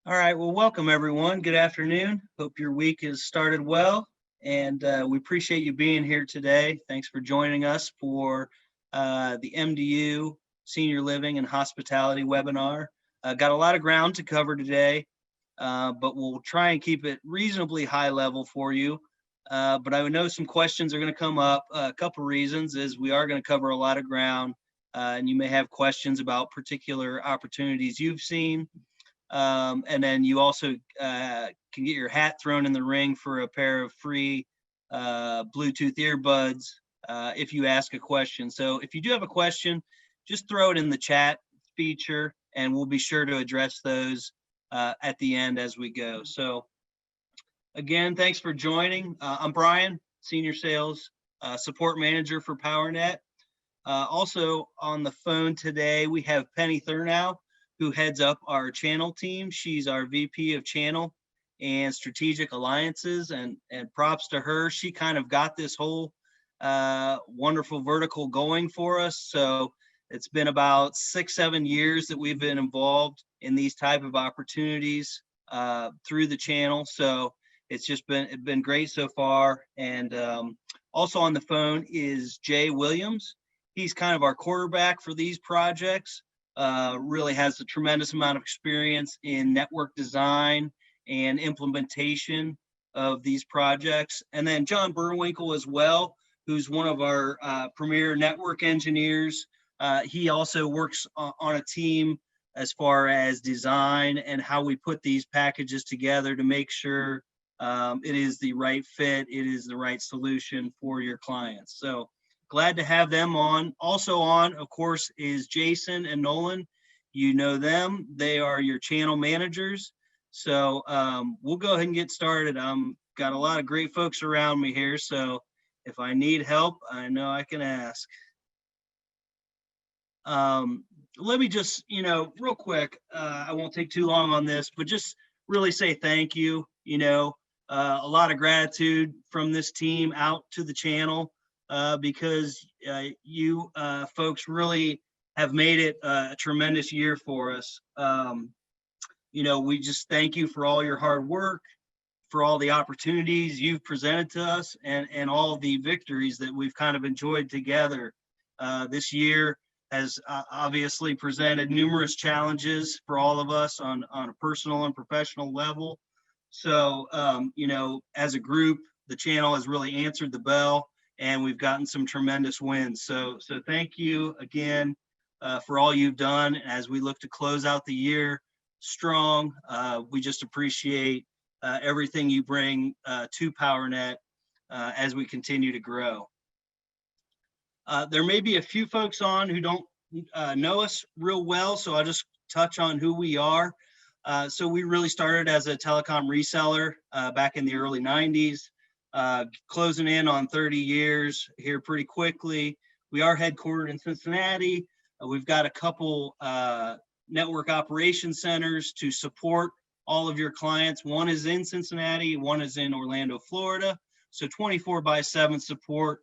All right, well, welcome everyone. Good afternoon. Hope your week has started well, and we appreciate you being here today. Thanks for joining us for the MDU Senior Living and Hospitality webinar. Got a lot of ground to cover today, but we'll try and keep it reasonably high level for you. But I know some questions are going to come up. A couple reasons is we are going to cover a lot of ground, and you may have questions about particular opportunities you've seen. And then you also can get your hat thrown in the ring for a pair of free Bluetooth earbuds if you ask a question. So if you do have a question, just throw it in the chat feature and we'll be sure to address those at the end as we go. So again, thanks for joining. I'm Brian, Senior Sales Support Manager for Powernet. Also on the phone today, we have Penny Thurnow, who heads up our channel team. She's our VP of Channel and Strategic Alliances, and props to her. She kind of got this whole wonderful vertical going for us. So it's been about 6-7 years that we've been involved in these type of opportunities through the channel. So it's just been great so far. And also on the phone is Jay Williams. He's kind of our quarterback for these projects. Really has a tremendous amount of experience in network design and implementation of these projects. And then John Burwinkle as well, who's one of our premier network engineers. He also works on a team as far as design and how we put these packages together to make sure it is the right fit, it is the right solution for your clients. So glad to have them on. Also on, of course, is Jason and Nolan. You know them. They are your channel managers. So we'll go ahead and get started. Got a lot of great folks around me here. So if I need help, I know I can ask. Let me just, real quick, I won't take too long on this, but just really say thank you. A lot of gratitude from this team out to the channel. Because you folks really have made it a tremendous year for us. We just thank you for all your hard work, for all the opportunities you've presented to us, and all the victories that we've kind of enjoyed together. This year has obviously presented numerous challenges for all of us on a personal and professional level. So, as a group, the channel has really answered the bell, and we've gotten some tremendous wins. So thank you again for all you've done as we look to close out the year strong. We just appreciate everything you bring to Powernet as we continue to grow. There may be a few folks on who don't know us real well, so I'll just touch on who we are. So we really started as a telecom reseller back in the early 90s. Closing in on 30 years here pretty quickly. We are headquartered in Cincinnati. We've got a couple network operation centers to support all of your clients. One is in Cincinnati, one is in Orlando, Florida. So 24/7 support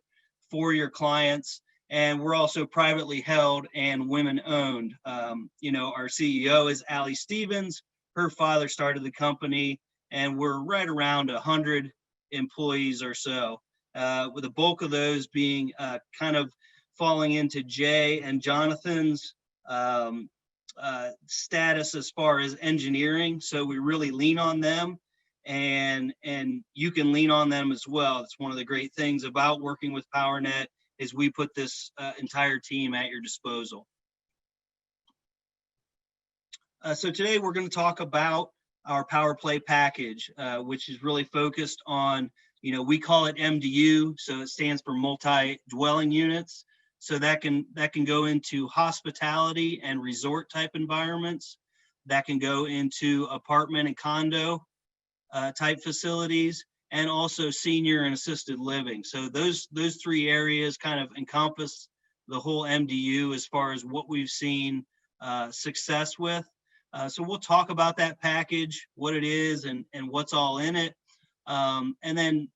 for your clients. And we're also privately held and women owned. Our CEO is Allie Stevens. Her father started the company, and we're right around 100 employees or so, with the bulk of those being kind of falling into Jay and Jonathan's status as far as engineering. So we really lean on them, and you can lean on them as well. It's one of the great things about working with Powernet is we put this entire team at your disposal. So today we're going to talk about our Powerplay package, which is really focused on, we call it MDU, so it stands for multi-dwelling units. So that can go into hospitality and resort type environments. That can go into apartment and condo type facilities, and also senior and assisted living. So those three areas kind of encompass the whole MDU as far as what we've seen success with. So we'll talk about that package, what it is and what's all in it. And then,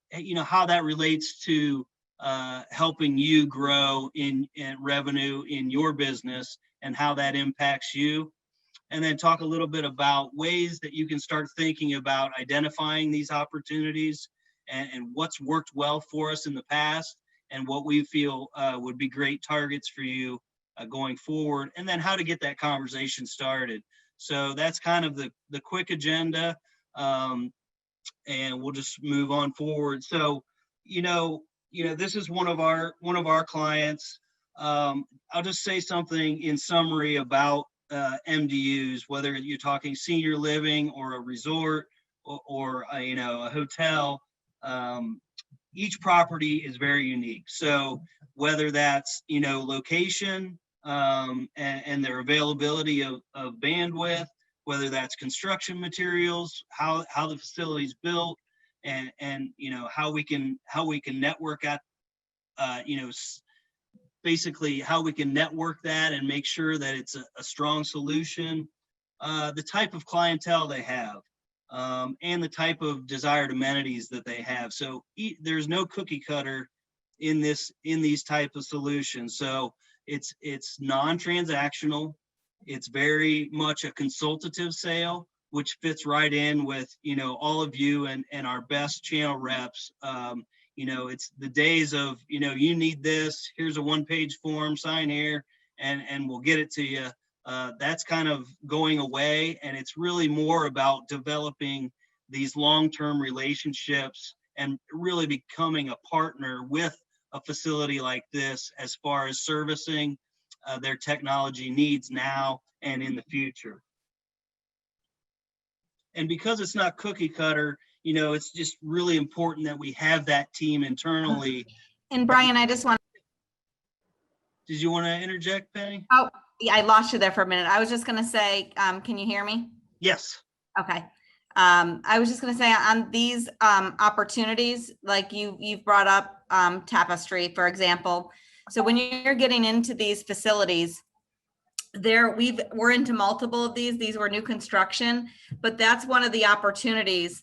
how that relates to helping you grow in revenue in your business and how that impacts you. and then talk a little bit about ways that you can start thinking about identifying these opportunities and what's worked well for us in the past and what we feel would be great targets for you going forward, and then how to get that conversation started. So that's kind of the quick agenda, and we'll just move on forward. So, this is one of our clients. I'll just say something in summary about MDUs, whether you're talking senior living or a resort or a hotel. Each property is very unique. So whether that's location and their availability of bandwidth, whether that's construction materials, how the facility's built, and how we can network at basically how we can network that and make sure that it's a strong solution, the type of clientele they have, and the type of desired amenities that they have. So there's no cookie cutter in these type of solutions. So it's non-transactional. It's very much a consultative sale, which fits right in with all of you and our best channel reps. It's the days of you need this, here's a one-page form, sign here, and we'll get it to you. That's kind of going away, and it's really more about developing these long-term relationships and really becoming a partner with a facility like this as far as servicing their technology needs now and in the future. And because it's not cookie cutter, it's just really important that we have that team internally. And Brian, I just want. Did you want to interject, Penny? Oh, yeah, I lost you there for a minute. I was just going to say, can you hear me? Yes. Okay. I was just going to say on these opportunities, like you've brought up Tapestry, for example. So when you're getting into these facilities, we're into multiple of these. These were new construction, but that's one of the opportunities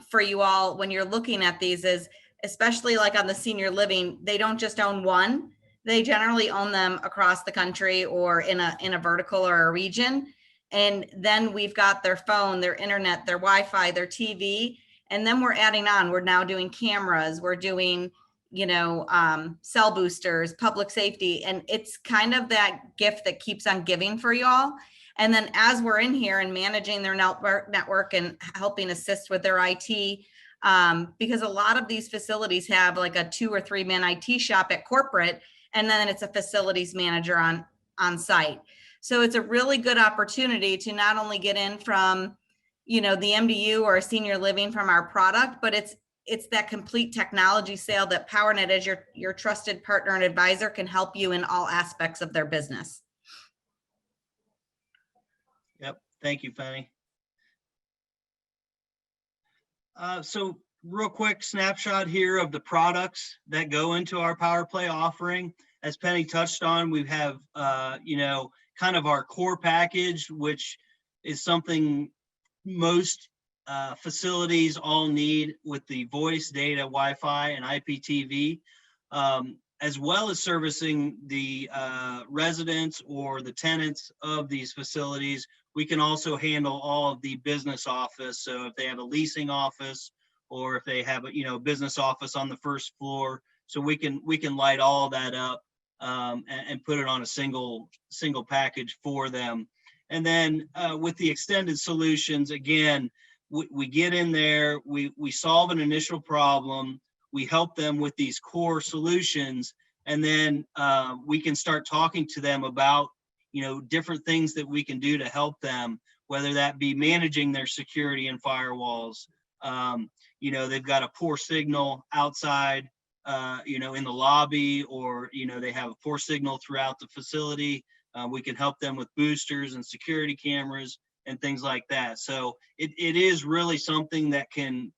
for you all when you're looking at these is, especially like on the senior living, they don't just own one. They generally own them across the country or in a vertical or a region. And then we've got their phone, their internet, their Wi-Fi, their TV. And then we're adding on, we're now doing cameras, we're doing, cell boosters, public safety. And it's kind of that gift that keeps on giving for y'all. And then as we're in here and managing their network and helping assist with their IT, because a lot of these facilities have like a 2 or 3 man IT shop at corporate, and then it's a facilities manager on site. So it's a really good opportunity to not only get in from, the MDU or senior living from our product, but it's that complete technology sale that Powernet as your trusted partner and advisor can help you in all aspects of their business. Yep. Thank you, Penny. So real quick snapshot here of the products that go into our Powerplay offering. As Penny touched on, we have, kind of our core package, which is something most facilities all need with the voice, data, Wi-Fi, and IPTV, as well as servicing the residents or the tenants of these facilities. We can also handle all of the business office. So if they have a leasing office or if they have a business office on the first floor, so we can light all that up and put it on a single package for them. And then with the extended solutions, again, we get in there, we solve an initial problem, we help them with these core solutions, and then we can start talking to them about different things that we can do to help them, whether that be managing their security and firewalls. They've got a poor signal outside, in the lobby, or they have a poor signal throughout the facility. We can help them with boosters and security cameras and things like that. So it is really something that can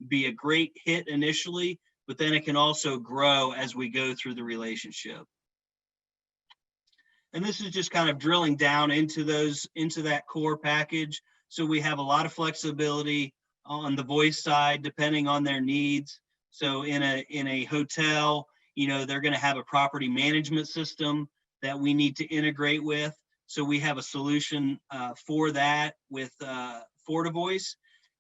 be a great hit initially, but then it can also grow as we go through the relationship. And this is just kind of drilling down into that core package. So we have a lot of flexibility on the voice side, depending on their needs. So in a hotel, they're going to have a property management system that we need to integrate with. So we have a solution for that with FortiVoice.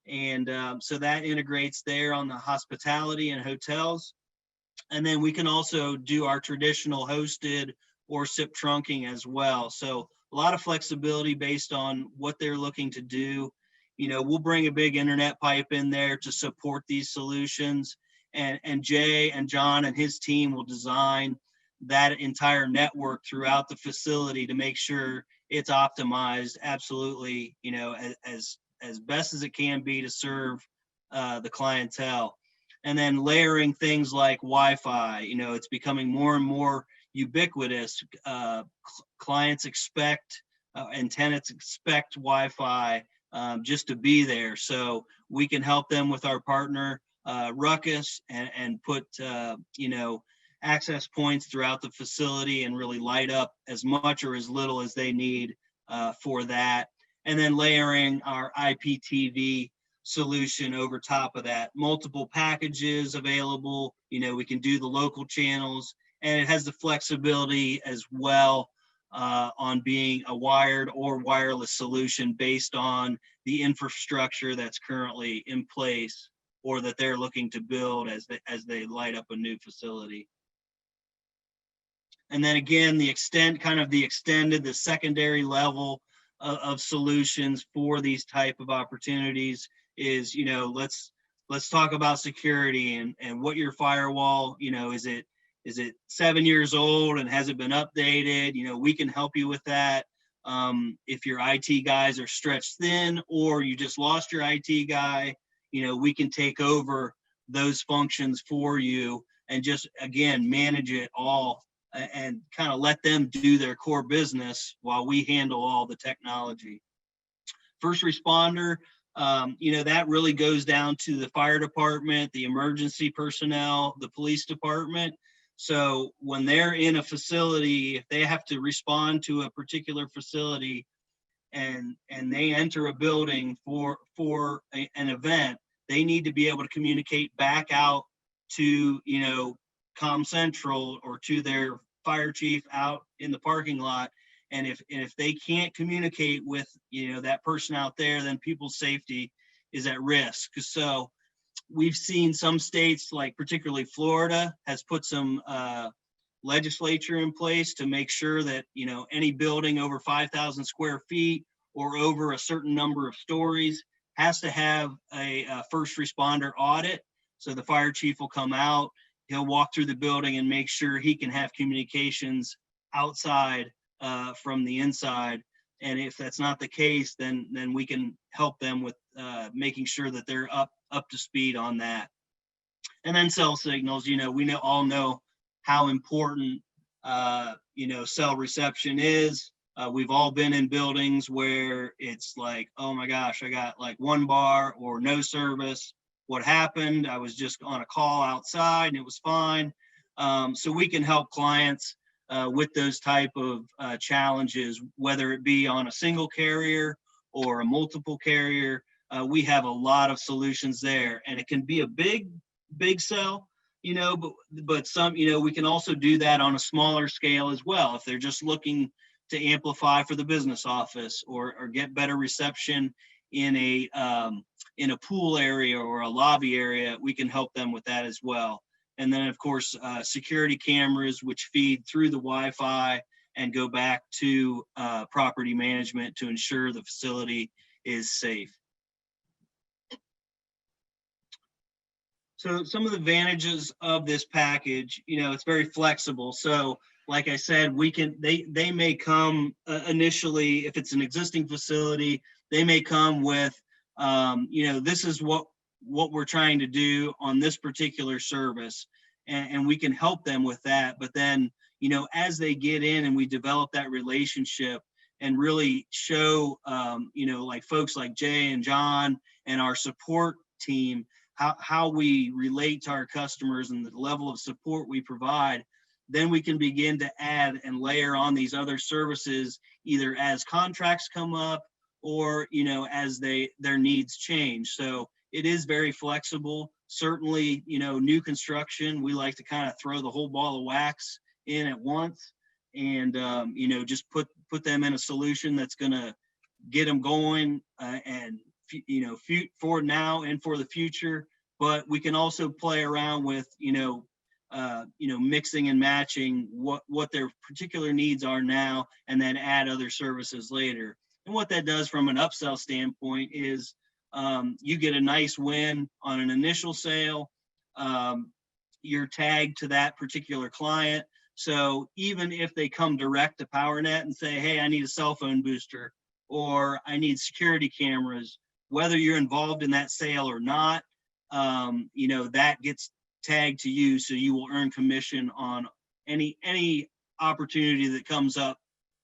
And so that integrates there on the hospitality and hotels. And then we can also do our traditional hosted or SIP trunking as well. So a lot of flexibility based on what they're looking to do. You know, we'll bring a big internet pipe in there to support these solutions. And Jay and John and his team will design that entire network throughout the facility to make sure it's optimized absolutely, you know, as best as it can be to serve the clientele. And then layering things like Wi-Fi, you know, it's becoming more and more ubiquitous. Clients expect and tenants expect Wi-Fi just to be there. So we can help them with our partner Ruckus and put, you know, access points throughout the facility and really light up as much or as little as they need for that. And then layering our IPTV solution over top of that. Multiple packages available. You know, we can do the local channels, and it has the flexibility as well on being a wired or wireless solution based on the infrastructure that's currently in place or that they're looking to build as they light up a new facility. And then again, the secondary level of solutions for these type of opportunities is, you know, let's talk about security and what your firewall, you know, is it 7 years old and hasn't been updated? You know, we can help you with that. If your IT guys are stretched thin or you just lost your IT guy, you know, we can take over those functions for you and just, again, manage it all and kind of let them do their core business while we handle all the technology. First responder, you know, that really goes down to the fire department, the emergency personnel, the police department. So when they're in a facility, if they have to respond to a particular facility and they enter a building for an event, they need to be able to communicate back out to, you know, Comm Central or to their fire chief out in the parking lot. And if they can't communicate with, you know, that person out there, then people's safety is at risk. So we've seen some states, like particularly Florida, has put some legislature in place to make sure that, you know, any building over 5,000 square feet or over a certain number of stories has to have a first responder audit. So the fire chief will come out, he'll walk through the building and make sure he can have communications outside from the inside. And if that's not the case, then we can help them with making sure that they're up to speed on that. And then cell signals, you know, we all know how important, you know, cell reception is. We've all been in buildings where it's like, oh my gosh, I got like 1 bar or no service. What happened? I was just on a call outside and it was fine. So we can help clients with those type of challenges, whether it be on a single carrier or a multiple carrier. We have a lot of solutions there, and it can be a big cell, you know, but some, you know, we can also do that on a smaller scale as well. If they're just looking to amplify for the business office or get better reception in a pool area or a lobby area, we can help them with that as well. And then of course, security cameras, which feed through the Wi-Fi and go back to property management to ensure the facility is safe. So some of the advantages of this package, you know, it's very flexible. So like I said, they may come initially, if it's an existing facility, they may come with, you know, this is what we're trying to do on this particular service, and we can help them with that. But then, you know, as they get in and we develop that relationship and really show, you know, like folks like Jay and John and our support team, how we relate to our customers and the level of support we provide, then we can begin to add and layer on these other services, either as contracts come up or, you know, as their needs change. So it is very flexible. Certainly, you know, new construction, we like to kind of throw the whole ball of wax in at once. and just put them in a solution that's going to get them going, and for now and for the future. But we can also play around with mixing and matching what their particular needs are now, and then add other services later. And what that does from an upsell standpoint is you get a nice win on an initial sale. You're tagged to that particular client. So even if they come direct to Powernet and say, hey, I need a cell phone booster, or I need security cameras, whether you're involved in that sale or not, that gets tagged to you. So you will earn commission on any opportunity that comes up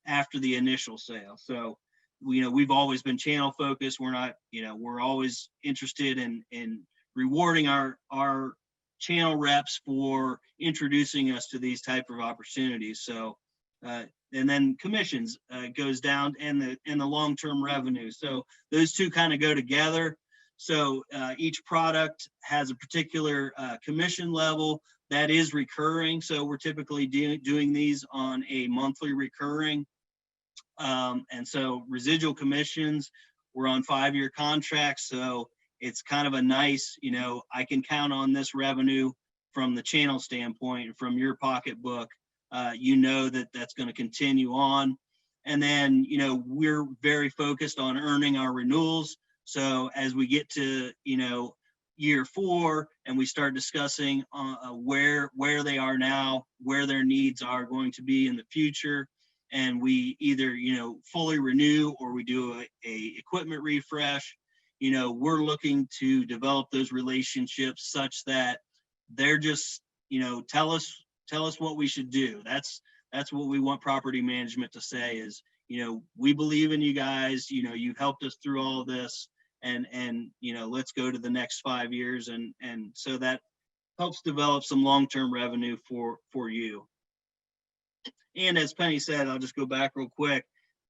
after the initial sale. So, we've always been channel focused. We're not, we're always interested in rewarding our channel reps for introducing us to these type of opportunities. So, and then commissions goes down, and the long-term revenue. So those two kind of go together. So each product has a particular commission level that is recurring. So we're typically doing these on a monthly recurring. And so residual commissions, we're on 5-year contracts. So it's kind of a nice, I can count on this revenue from the channel standpoint, from your pocketbook. That's going to continue on. And then, we're very focused on earning our renewals. So as we get to, year 4, and we start discussing where they are now, where their needs are going to be in the future, and we either, fully renew, or we do a equipment refresh, we're looking to develop those relationships such that they're just, tell us what we should do. That's what we want property management to say is, we believe in you guys, you've helped us through all this, and let's go to the next 5 years. And so that helps develop some long-term revenue for you. And as Penny said, I'll just go back real quick.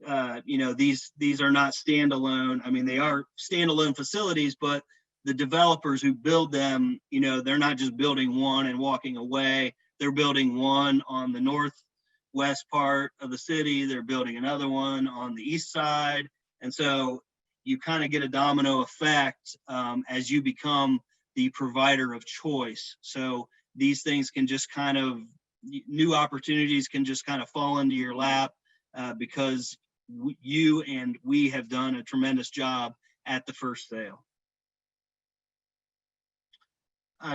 These are not standalone. I mean, they are standalone facilities, but the developers who build them, they're not just building one and walking away. They're building one on the northwest part of the city. They're building another one on the east side. And so you kind of get a domino effect as you become the provider of choice. So these things can just new opportunities can just kind of fall into your lap because you and we have done a tremendous job at the first sale.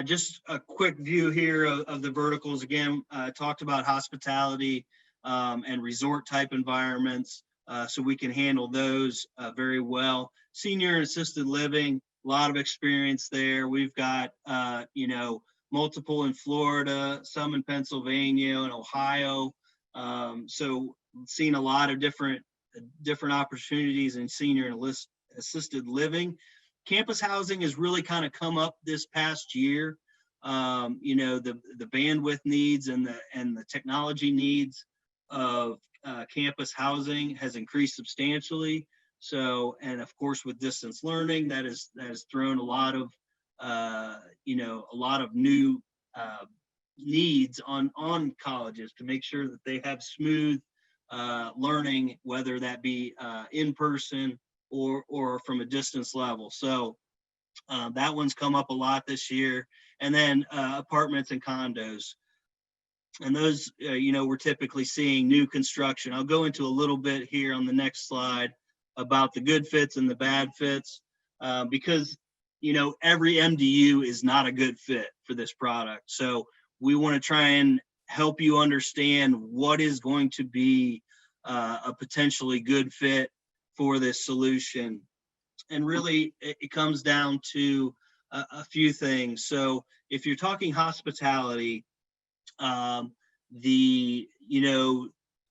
Just a quick view here of the verticals. Again, talked about hospitality and resort type environments, so we can handle those very well. Senior and assisted living, a lot of experience there. We've got, multiple in Florida, some in Pennsylvania and Ohio. So seen a lot of different opportunities in senior and assisted living. Campus housing has really kind of come up this past year. The bandwidth needs and the technology needs of campus housing has increased substantially. So, and of course, with distance learning, that has thrown a lot of new needs on colleges to make sure that they have smooth learning, whether that be in person or from a distance level. So that one's come up a lot this year. And then apartments and condos. And those, we're typically seeing new construction. I'll go into a little bit here on the next slide about the good fits and the bad fits, because, every MDU is not a good fit for this product. So we want to try and help you understand what is going to be a potentially good fit for this solution. And really, it comes down to a few things. So if you're talking hospitality, we're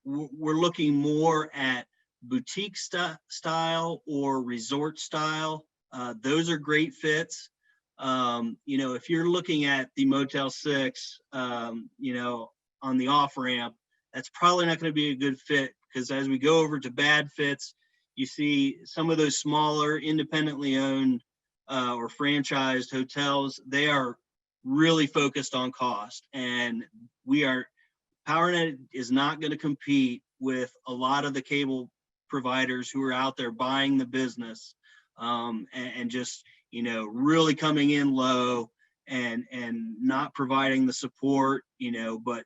looking more at boutique style or resort style. Those are great fits. If you're looking at the Motel 6, on the off ramp, that's probably not going to be a good fit, because as we go over to bad fits, you see some of those smaller independently owned or franchised hotels, they are really focused on cost. And we are Powernet is not going to compete with a lot of the cable providers who are out there buying the business, and just, really coming in low and not providing the support, but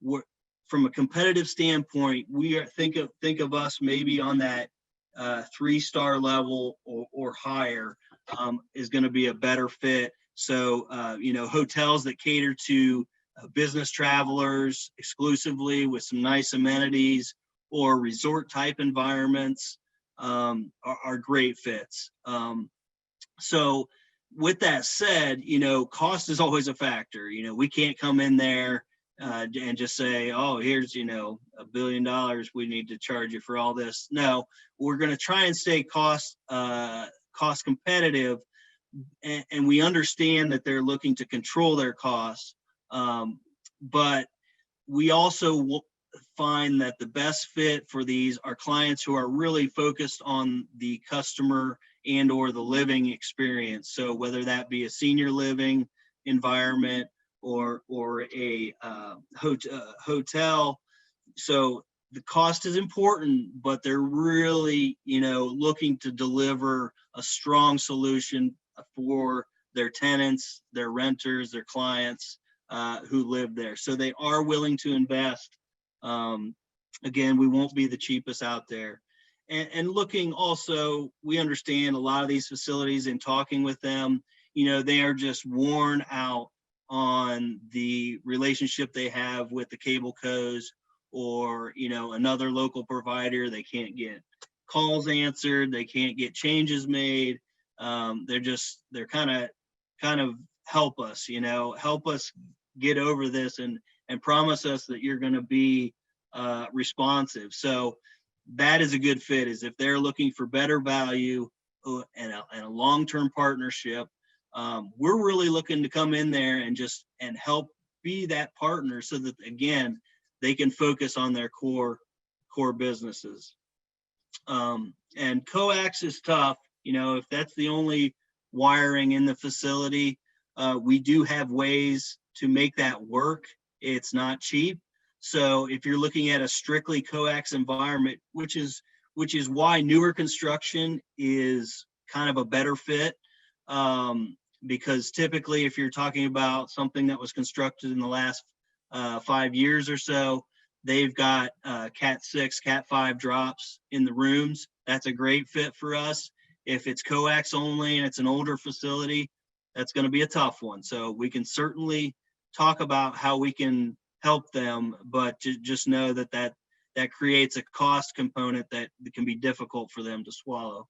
we're, from a competitive standpoint, we are think of us maybe on that 3-star level or higher, is going to be a better fit. So, hotels that cater to business travelers exclusively with some nice amenities, or resort type environments, are great fits. So with that said, cost is always a factor. We can't come in there and just say, oh, here's, $1 billion, we need to charge you for all this. No, we're going to try and stay cost competitive, and we understand that they're looking to control their costs. But we also find that the best fit for these are clients who are really focused on the customer and or the living experience. So whether that be a senior living environment or a hotel. So the cost is important, but they're really, looking to deliver a strong solution for their tenants, their renters, their clients who live there. So they are willing to invest. Again, we won't be the cheapest out there. And looking also, we understand a lot of these facilities, in talking with them, they are just worn out on the relationship they have with the cable cos, or, another local provider. They can't get calls answered. They can't get changes made. They're kind of help us, help us get over this, and promise us that you're going to be responsive. So that is a good fit, is if they're looking for better value and a long-term partnership. We're really looking to come in there and help be that partner, so that, again, they can focus on their core businesses. And coax is tough, if that's the only wiring in the facility. We do have ways to make that work. It's not cheap. So if you're looking at a strictly coax environment, which is why newer construction is kind of a better fit, because typically if you're talking about something that was constructed in the last 5 years or so, they've got Cat 6, Cat 5 drops in the rooms. That's a great fit for us. If it's coax only and it's an older facility, that's going to be a tough one. So we can certainly talk about how we can help them, but just know that creates a cost component that can be difficult for them to swallow.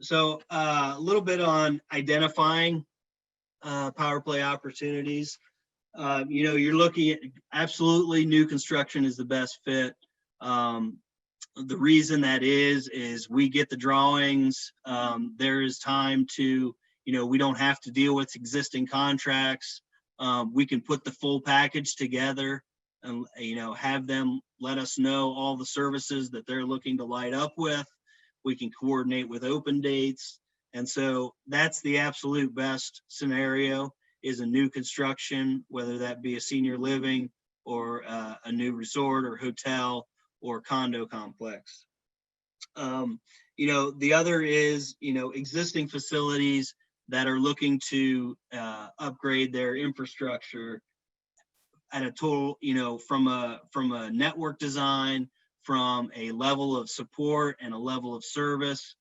So a little bit on identifying Powerplay opportunities. You're looking at, absolutely, new construction is the best fit. The reason that is we get the drawings. There is time to, we don't have to deal with existing contracts. We can put the full package together and, have them let us know all the services that they're looking to light up with. We can coordinate with open dates. And so that's the absolute best scenario, is a new construction, whether that be a senior living or a new resort or hotel or condo complex. The other is, existing facilities that are looking to upgrade their infrastructure at a total, from a network design, from a level of support and a level of service.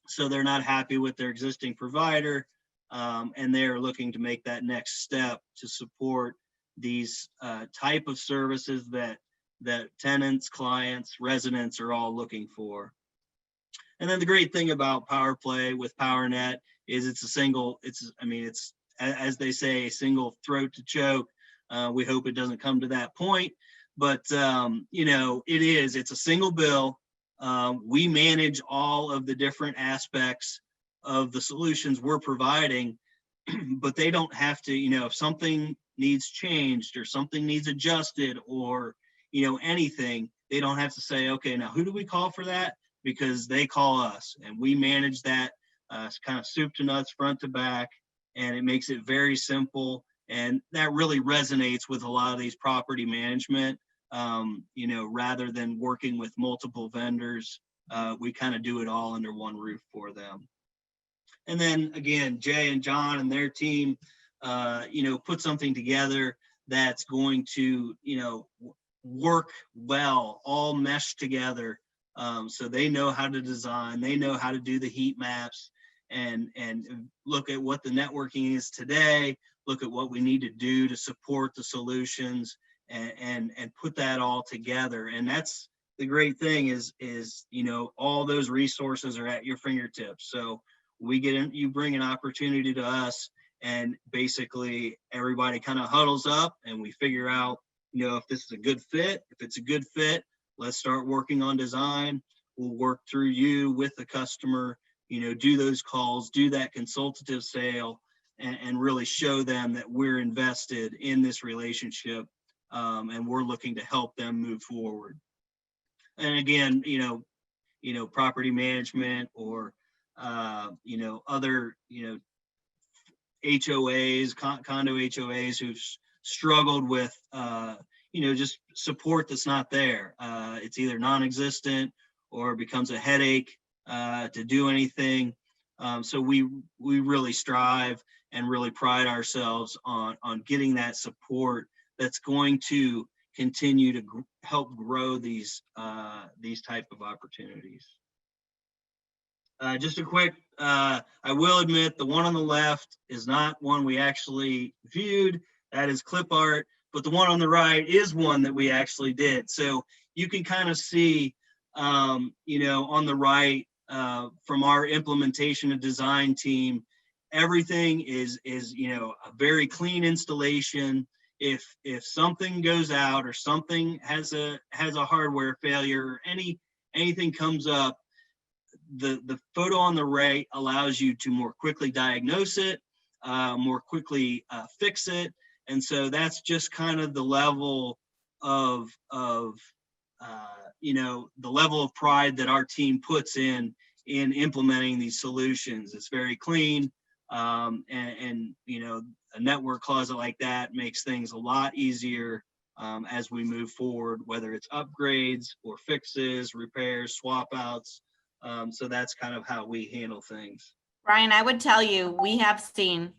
So they're not happy with their existing provider, and they're looking to make that next step to support these type of services that tenants, clients, residents are all looking for. And then the great thing about Powerplay with Powernet is it's as they say, a single throat to choke. We hope it doesn't come to that point, but it's a single bill. We manage all of the different aspects of the solutions we're providing, but they don't have to, if something needs changed or something needs adjusted or, anything, they don't have to say, okay, now who do we call for that? Because they call us, and we manage that kind of soup to nuts, front to back, and it makes it very simple. And that really resonates with a lot of these property management. You know, rather than working with multiple vendors, we kind of do it all under one roof for them. And then again, Jay and John and their team, you know, put something together that's going to, you know, work well, all mesh together. So they know how to design, they know how to do the heat maps, and look at what the networking is today, look at what we need to do to support the solutions, and put that all together. And that's the great thing is, you know, all those resources are at your fingertips. So we get in, you bring an opportunity to us, and basically everybody kind of huddles up and we figure out, you know, if this is a good fit. If it's a good fit, let's start working on design. We'll work through you with the customer, you know, do those calls, do that consultative sale, and really show them that we're invested in this relationship, and we're looking to help them move forward. And again, you know, property management or you know, other, you know, HOAs, condo HOAs who've struggled with, you know, just support that's not there. It's either non-existent or becomes a headache to do anything. So we really strive and really pride ourselves on getting that support that's going to continue to help grow these type of opportunities. Just a quick, I will admit the one on the left is not one we actually viewed. That is clip art, but the one on the right is one that we actually did. So you can kind of see, you know, on the right, from our implementation and design team, everything is, you know, a very clean installation. If something goes out or something has a hardware failure or anything comes up, the photo on the right allows you to more quickly diagnose it, more quickly fix it. And so that's just kind of the level of you know, the level of pride that our team puts in implementing these solutions. It's very clean, and you know, a network closet like that makes things a lot easier as we move forward, whether it's upgrades or fixes, repairs, swap outs. So that's kind of how we handle things. Brian, I would tell you, we have seen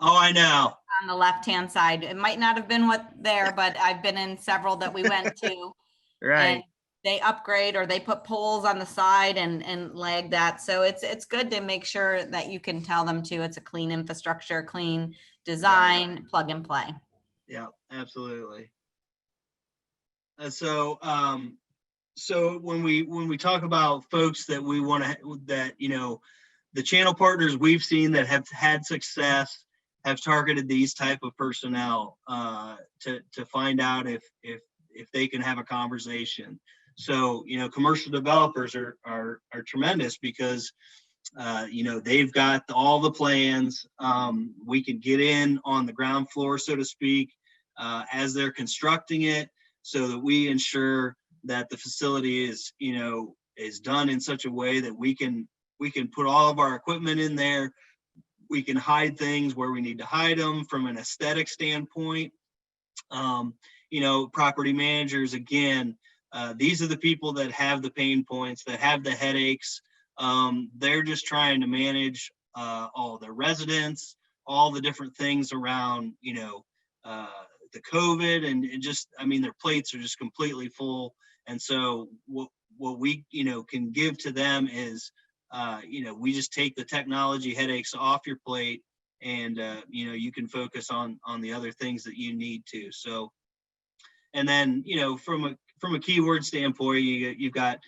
Oh, I know. on the left-hand side, it might not have been what there, but I've been in several that we went to. Right. And they upgrade or they put poles on the side and lag that. So it's good to make sure that you can tell them too. It's a clean infrastructure, clean design, right. Plug and play. Yeah, absolutely. So when we talk about folks that we want to, that, you know, the channel partners we've seen that have had success have targeted these type of personnel to find out if they can have a conversation. So, you know, commercial developers are tremendous because, you know, they've got all the plans. We can get in on the ground floor, so to speak, as they're constructing it, so that we ensure that the facility is, you know, is done in such a way that we can put all of our equipment in there. We can hide things where we need to hide them from an aesthetic standpoint. You know, property managers, again, these are the people that have the pain points, that have the headaches. They're just trying to manage all their residents, all the different things around, you know, the COVID, and just, I mean, their plates are just completely full. And so what we, you know, can give to them is, you know, we just take the technology headaches off your plate, and you know, you can focus on the other things that you need to. So, and then, you know, from a keyword standpoint, you've got,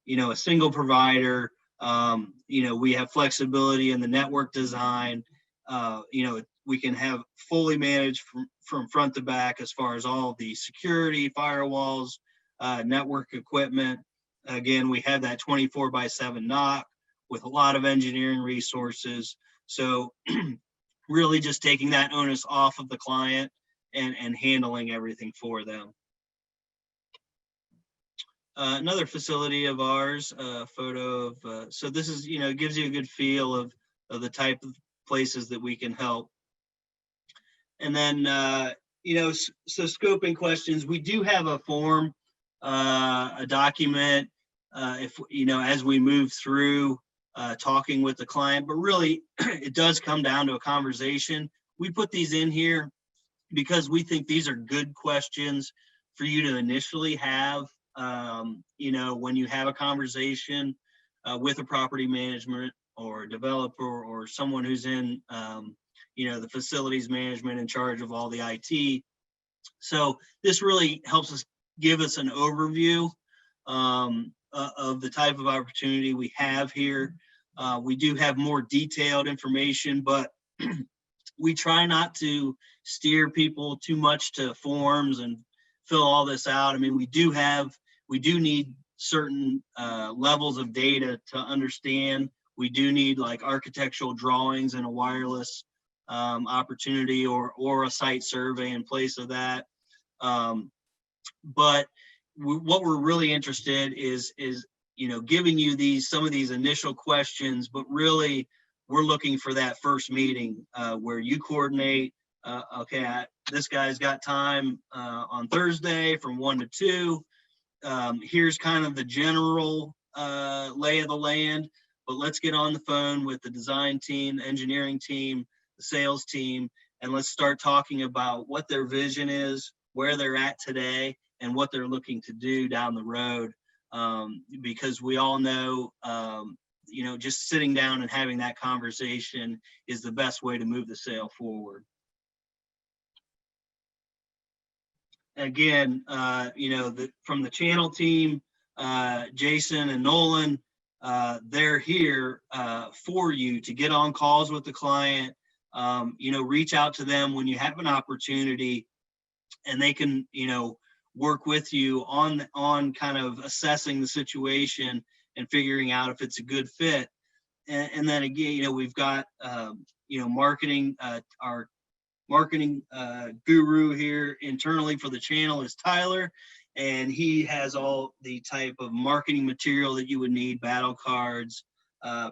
you know, a single provider. You know, we have flexibility in the network design. You know, we can have fully managed from front to back as far as all the security, firewalls, network equipment. Again, we have that 24/7 NOC with a lot of engineering resources. So really just taking that onus off of the client and handling everything for them. Another facility of ours, photo of, so this is, you know, gives you a good feel of the type of places that we can help. And then, so scoping questions, we do have a form, a document, as we move through talking with the client, but really it does come down to a conversation. We put these in here because we think these are good questions for you to initially have, when you have a conversation with a property management or a developer or someone who's in, the facilities management in charge of all the IT. So this really helps us give us an overview of the type of opportunity we have here. We do have more detailed information, but we try not to steer people too much to forms and fill all this out. I mean, we do need certain levels of data to understand. We do need like architectural drawings and a wireless opportunity or a site survey in place of that. But what we're really interested is giving you some of these initial questions, but really we're looking for that first meeting where you coordinate, this guy's got time on Thursday from 1 to 2. Here's kind of the general lay of the land, but let's get on the phone with the design team, the engineering team, the sales team, and let's start talking about what their vision is, where they're at today, and what they're looking to do down the road. Because we all know, just sitting down and having that conversation is the best way to move the sale forward. Again, from the channel team, Jason and Nolan, they're here for you to get on calls with the client, reach out to them when you have an opportunity, and they can, work with you on kind of assessing the situation and figuring out if it's a good fit. And then again, we've got, marketing, our marketing guru here internally for the channel is Tyler, and he has all the type of marketing material that you would need, battle cards,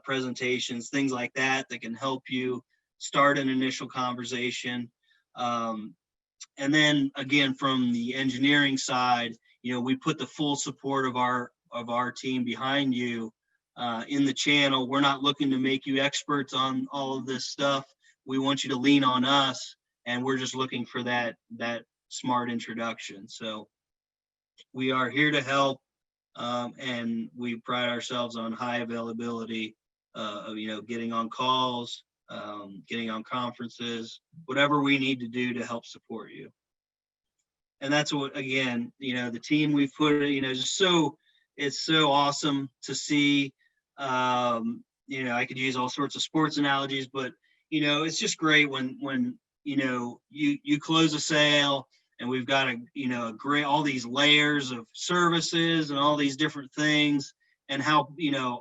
presentations, things like that can help you start an initial conversation. And then again, from the engineering side, we put the full support of our team behind you in the channel. We're not looking to make you experts on all of this stuff. We want you to lean on us, and we're just looking for that smart introduction. So we are here to help, and we pride ourselves on high availability of getting on calls, getting on conferences, whatever we need to do to help support you. And that's what, again, the team we've put, it's so awesome to see. I could use all sorts of sports analogies, but it's just great when you close a sale and we've got all these layers of services and all these different things, and how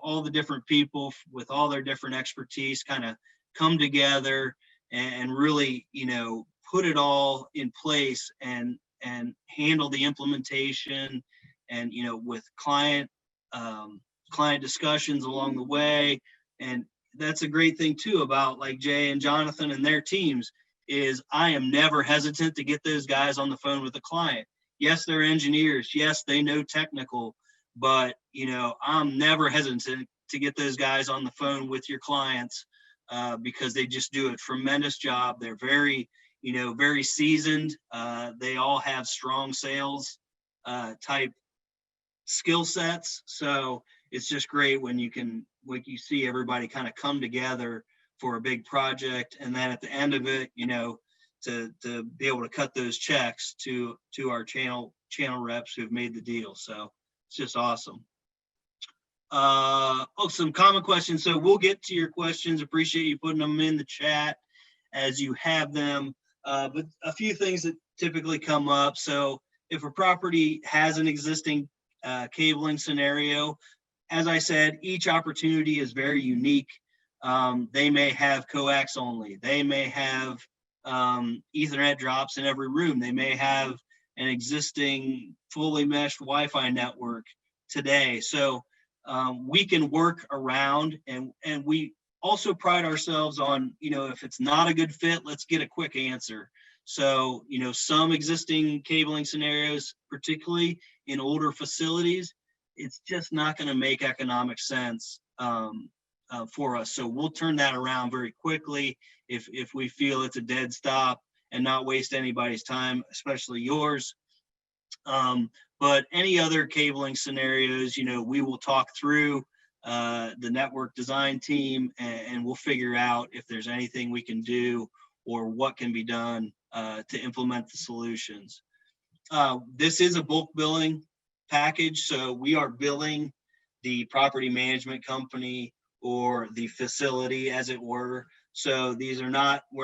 all the different people with all their different expertise kind of come together and really put it all in place and handle the implementation, and with client discussions along the way. And that's a great thing too about like Jay and Jonathan and their teams is I am never hesitant to get those guys on the phone with the client. Yes, they're engineers. Yes, they know technical, but I'm never hesitant to get those guys on the phone with your clients because they just do a tremendous job. They're very seasoned. They all have strong sales type skill sets. So it's just great when you see everybody kind of come together for a big project, and then at the end of it, to be able to cut those checks to our channel reps who've made the deal. So it's just awesome. Some common questions. So we'll get to your questions. Appreciate you putting them in the chat as you have them. But a few things that typically come up. So if a property has an existing cabling scenario, as I said, each opportunity is very unique. They may have coax only. They may have Ethernet drops in every room. They may have an existing fully meshed Wi-Fi network today. So we can work around, and we also pride ourselves on, if it's not a good fit, let's get a quick answer. So, some existing cabling scenarios, particularly in older facilities, it's just not going to make economic sense for us. So we'll turn that around very quickly if we feel it's a dead stop and not waste anybody's time, especially yours. But any other cabling scenarios, we will talk through the network design team, and we'll figure out if there's anything we can do or what can be done to implement the solutions. This is a bulk billing package, so we are billing the property management company or the facility, as it were. So we're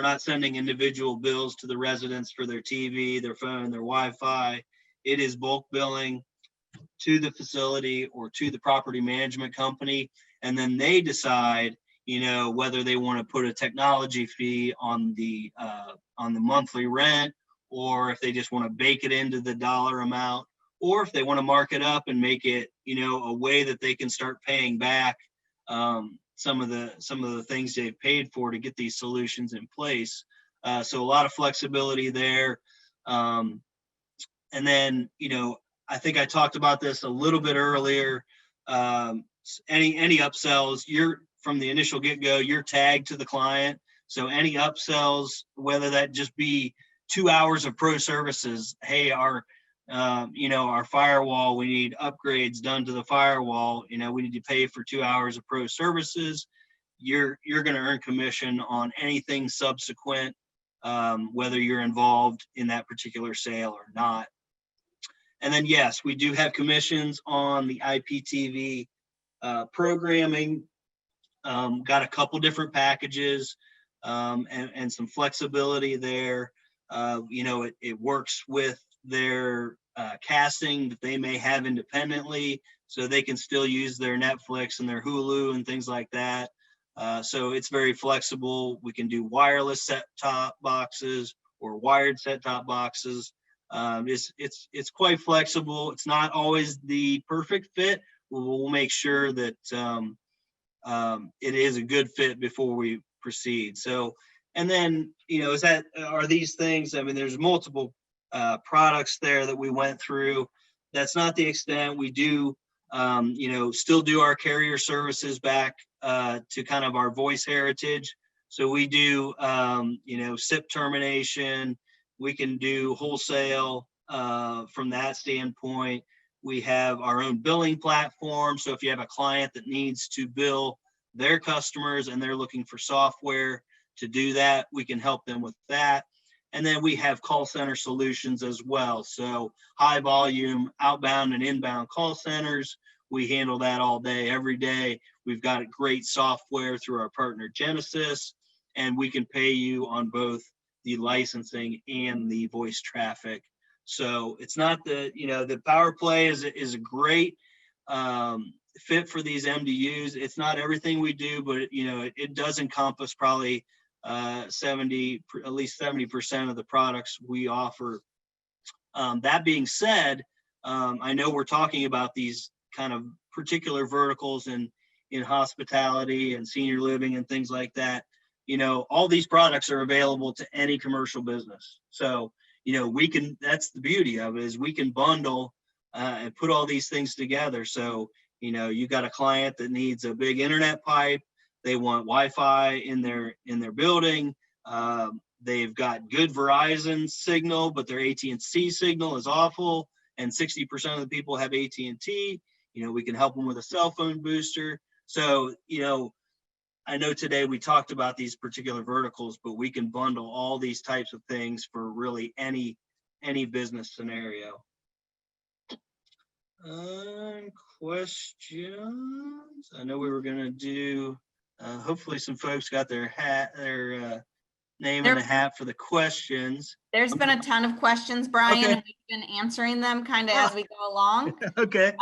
not sending individual bills to the residents for their TV, their phone, their Wi-Fi. It is bulk billing to the facility or to the property management company, and then they decide whether they want to put a technology fee on the monthly rent, or if they just want to bake it into the dollar amount, or if they want to mark it up and make it a way that they can start paying back some of the things they've paid for to get these solutions in place. So a lot of flexibility there. And then I think I talked about this a little bit earlier. Any upsells, from the initial get-go, you're tagged to the client. So any upsells, whether that just be 2 hours of pro services, hey, our firewall, we need upgrades done to the firewall, we need to pay for 2 hours of pro services. You're going to earn commission on anything subsequent, whether you're involved in that particular sale or not. And then, yes, we do have commissions on the IPTV programming. Got a couple different packages and some flexibility there. It works with their casting that they may have independently, so they can still use their Netflix and their Hulu and things like that. So it's very flexible. We can do wireless set-top boxes or wired set-top boxes. It's quite flexible. It's not always the perfect fit. We'll make sure that it is a good fit before we proceed. So, and then, are these things, there's multiple products there that we went through. That's not the extent. We do, still do our carrier services back to kind of our voice heritage. So we do, SIP termination. We can do wholesale from that standpoint. We have our own billing platform. So if you have a client that needs to bill their customers and they're looking for software to do that, we can help them with that. And then we have call center solutions as well. So high volume outbound and inbound call centers, we handle that all day, every day. We've got great software through our partner Genesis, and we can pay you on both the licensing and the voice traffic. So it's not the Powerplay is a great fit for these MDUs. It's not everything we do, but it does encompass probably at least 70% of the products we offer. That being said, I know we're talking about these kind of particular verticals in hospitality and senior living and things like that. All these products are available to any commercial business. So, that's the beauty of it, is we can bundle and put all these things together. So, you got a client that needs a big internet pipe. They want Wi-Fi in their building. They've got good Verizon signal, but their AT&T signal is awful. And 60% of the people have AT&T. We can help them with a cell phone booster. So, I know today we talked about these particular verticals, but we can bundle all these types of things for really any business scenario. Questions? I know we were going to do, hopefully some folks got their name in the hat for the questions. There's been a ton of questions, Brian, Okay. and we've been answering them kind of as we go along. Okay.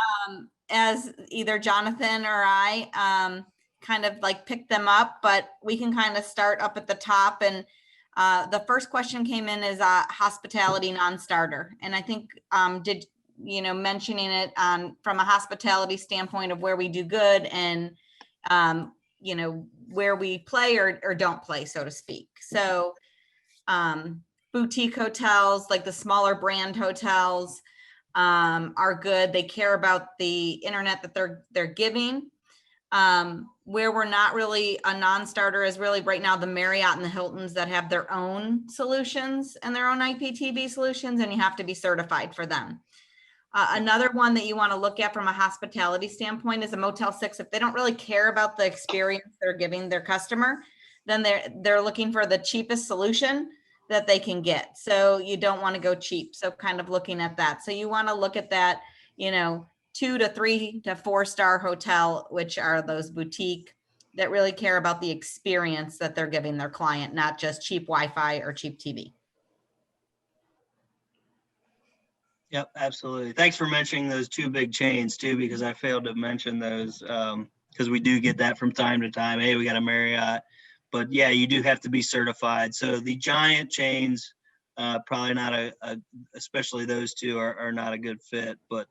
As either Jonathan or I kind of like pick them up, but we can kind of start up at the top. And the first question came in as a hospitality non-starter. And I think mentioning it from a hospitality standpoint of where we do good and, where we play or don't play, so to speak. So boutique hotels, like the smaller brand hotels, are good. They care about the internet that they're giving. Where we're not really a non-starter is really right now the Marriott and the Hiltons that have their own solutions and their own IPTV solutions, and you have to be certified for them. Another one that you want to look at from a hospitality standpoint is a Motel 6. If they don't really care about the experience they're giving their customer, then they're looking for the cheapest solution that they can get. So you don't want to go cheap. So kind of looking at that. So you want to look at that, 2 to 3 to 4 star hotel, which are those boutique that really care about the experience that they're giving their client, not just cheap Wi-Fi or cheap TV. Yep, absolutely. Thanks for mentioning those 2 big chains too, because I failed to mention those, because we do get that from time to time. Hey, we got a Marriott, but yeah, you do have to be certified. So the giant chains, probably not especially those 2 are not a good fit, but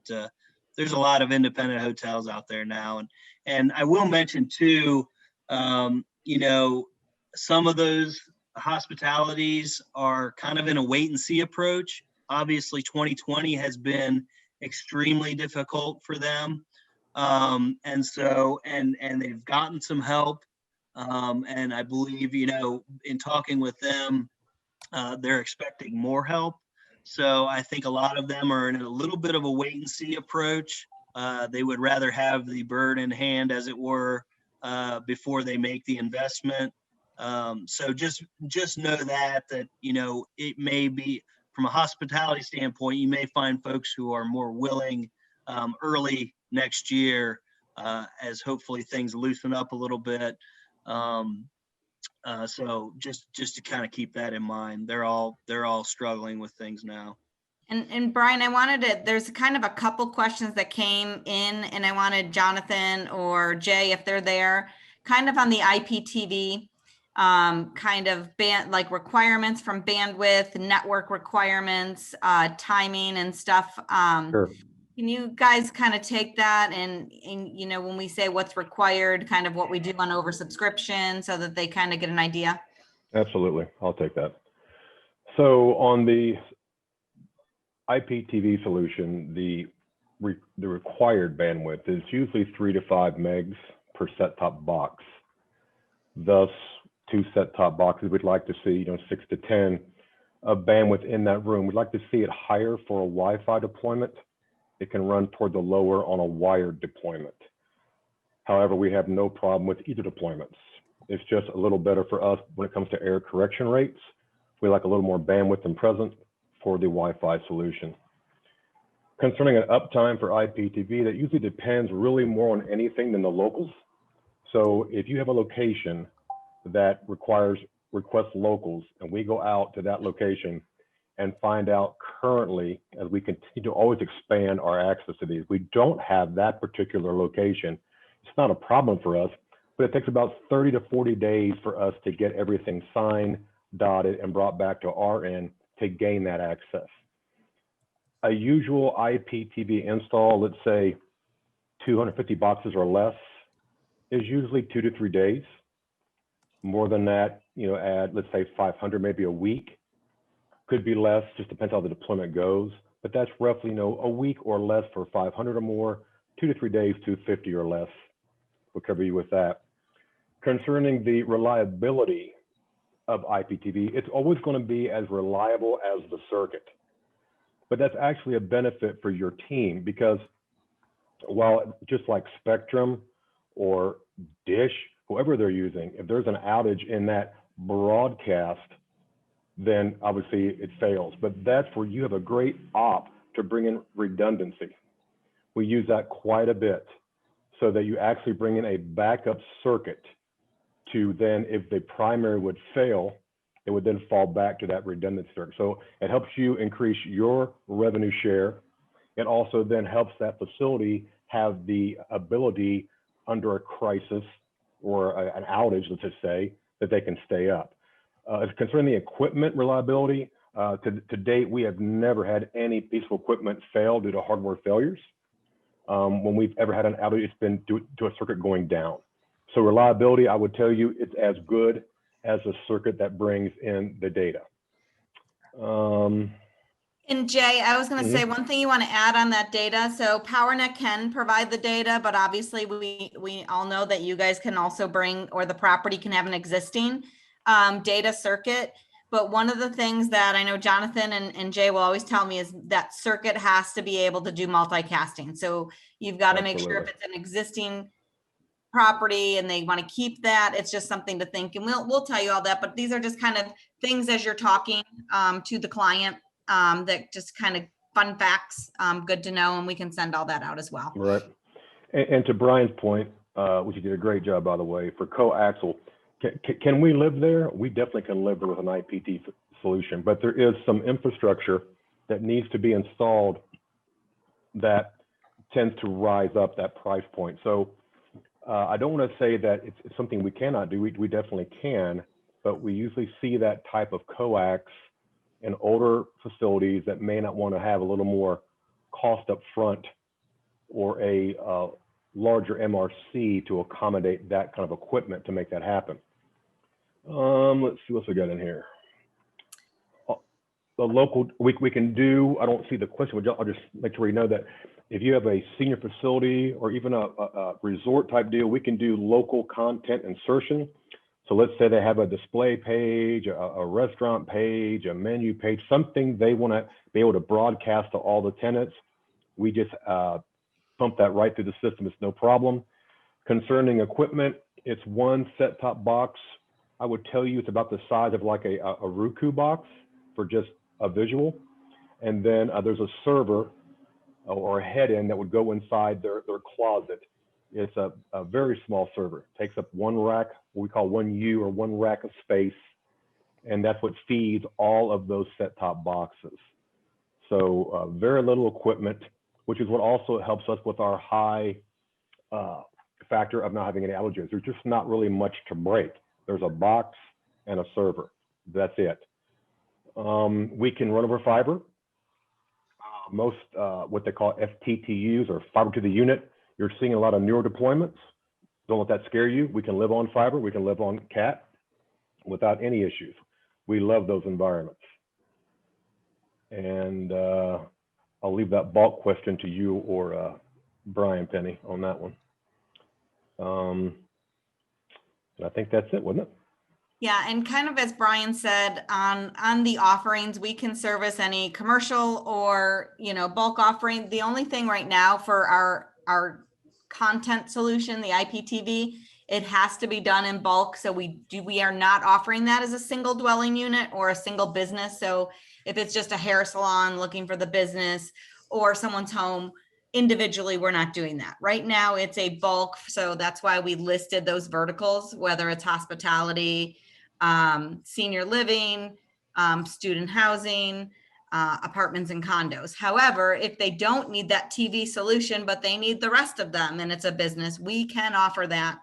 there's a lot of independent hotels out there now. And I will mention too, some of those hospitalities are kind of in a wait and see approach. Obviously 2020 has been extremely difficult for them. And they've gotten some help. And I believe, in talking with them, they're expecting more help. So I think a lot of them are in a little bit of a wait and see approach. They would rather have the bird in hand, as it were, before they make the investment. So just know that, it may be, from a hospitality standpoint, you may find folks who are more willing early next year, as hopefully things loosen up a little bit. So just to kind of keep that in mind, they're all struggling with things now. And Brian, there's kind of a couple questions that came in, and I wanted Jonathan or Jay, if they're there, kind of on the IPTV, kind of like requirements from bandwidth, network requirements, timing and stuff. Sure. Can you guys kind of take that and when we say what's required, kind of what we do on oversubscription, so that they kind of get an idea? Absolutely. I'll take that. So on the IPTV solution, the required bandwidth is usually 3 to 5 megs per set-top box. Thus, 2 set-top boxes, we'd like to see, 6 to 10 of bandwidth in that room. We'd like to see it higher for a Wi-Fi deployment. It can run toward the lower on a wired deployment. However, we have no problem with either deployments. It's just a little better for us when it comes to error correction rates. We like a little more bandwidth and present for the Wi-Fi solution. Concerning an uptime for IPTV, that usually depends really more on anything than the locals. So if you have a location that requests locals, and we go out to that location and find out currently, as we continue to always expand our access to these, we don't have that particular location. It's not a problem for us, but it takes about 30 to 40 days for us to get everything signed, dotted, and brought back to our end to gain that access. A usual IPTV install, let's say 250 boxes or less, is usually 2 to 3 days. More than that, add, let's say 500, maybe a week. Could be less, just depends how the deployment goes. But that's roughly, a week or less for 500 or more, 2 to 3 days, 250 or less. We'll cover you with that. Concerning the reliability of IPTV, it's always going to be as reliable as the circuit. But that's actually a benefit for your team, because while just like Spectrum or Dish, whoever they're using, if there's an outage in that broadcast, then obviously it fails. But that's where you have a great op to bring in redundancy. We use that quite a bit, so that you actually bring in a backup circuit to then, if the primary would fail, it would then fall back to that redundant circuit. So it helps you increase your revenue share. It also then helps that facility have the ability under a crisis or an outage, let's just say, that they can stay up. Concerning the equipment reliability, to date, we have never had any piece of equipment fail due to hardware failures. When we've ever had an outage, it's been due to a circuit going down. So reliability, I would tell you, it's as good as a circuit that brings in the data. And Jay, I was going to Mhm. say one thing you want to add on that data. So Powernet can provide the data, but obviously we all know that you guys can also bring, or the property can have an existing data circuit. But one of the things that I know Jonathan and Jay will always tell me is that circuit has to be able to do multicasting. So you've got to make sure if Absolutely. it's an existing property and they want to keep that, it's just something to think. And we'll tell you all that, but these are just kind of things as you're talking to the client that just kind of fun facts, good to know, and we can send all that out as well. Right. And to Brian's point, which you did a great job, by the way, for coaxial, can we live there? We definitely can live there with an IPT solution, but there is some infrastructure that needs to be installed that tends to rise up that price point. So I don't want to say that it's something we cannot do. We definitely can, but we usually see that type of coax in older facilities that may not want to have a little more cost up front or a larger MRC to accommodate that kind of equipment to make that happen. Let's see what we got in here. The local, we can do, I don't see the question, but I'll just make sure you know that if you have a senior facility or even a resort type deal, we can do local content insertion. So let's say they have a display page, a restaurant page, a menu page, something they want to be able to broadcast to all the tenants. We just pump that right through the system. It's no problem. Concerning equipment, it's one set-top box. I would tell you it's about the size of like a Roku box for just a visual. And then there's a server or a head-end that would go inside their closet. It's a very small server. It takes up one rack, what we call 1U or one rack of space. And that's what feeds all of those set-top boxes. So very little equipment, which is what also helps us with our high factor of not having any outages. There's just not really much to break. There's a box and a server. That's it. We can run over fiber. Most what they call FTTUs or fiber to the unit. You're seeing a lot of newer deployments. Don't let that scare you. We can live on fiber. We can live on CAT without any issues. We love those environments. And I'll leave that bulk question to you or Brian Penny on that one. I think that's it, wasn't it? Yeah, and kind of as Brian said, on the offerings, we can service any commercial or bulk offering. The only thing right now for our content solution, the IPTV, it has to be done in bulk. So we are not offering that as a single dwelling unit or a single business. So if it's just a hair salon looking for the business or someone's home, individually, we're not doing that. Right now, it's a bulk. So that's why we listed those verticals, whether it's hospitality, senior living, student housing, apartments and condos. However, if they don't need that TV solution, but they need the rest of them and it's a business, we can offer that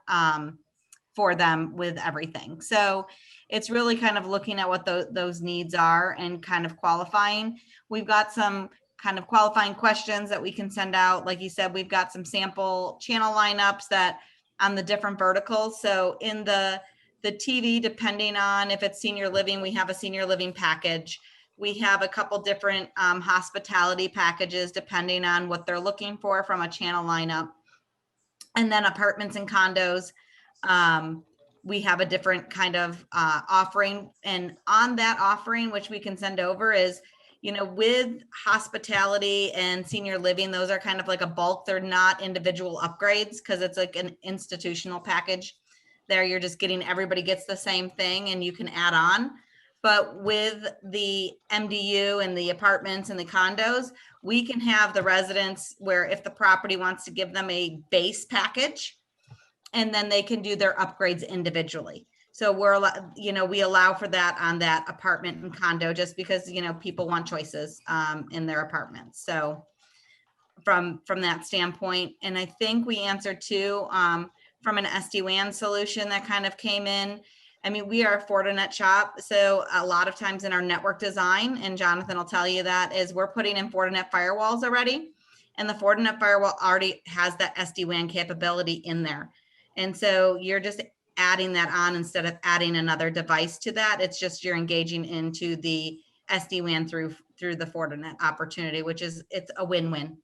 for them with everything. So it's really kind of looking at what those needs are and kind of qualifying. We've got some kind of qualifying questions that we can send out. Like you said, we've got some sample channel lineups that on the different verticals. So in the TV, depending on if it's senior living, we have a senior living package. We have a couple different hospitality packages, depending on what they're looking for from a channel lineup. And then apartments and condos, we have a different kind of offering. And on that offering, which we can send over is, with hospitality and senior living, those are kind of like a bulk. They're not individual upgrades because it's like an institutional package. There you're just getting, everybody gets the same thing and you can add on. But with the MDU and the apartments and the condos, we can have the residents where if the property wants to give them a base package, and then they can do their upgrades individually. So we allow for that on that apartment and condo just because, people want choices in their apartments. So from that standpoint, and I think we answered too, from an SD-WAN solution that kind of came in. I mean, we are a Fortinet shop. So a lot of times in our network design, and Jonathan will tell you that, is we're putting in Fortinet firewalls already. And the Fortinet firewall already has that SD-WAN capability in there. And so you're just adding that on instead of adding another device to that. It's just you're engaging into the SD-WAN through the Fortinet opportunity, which is, it's a win-win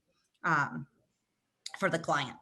for the client.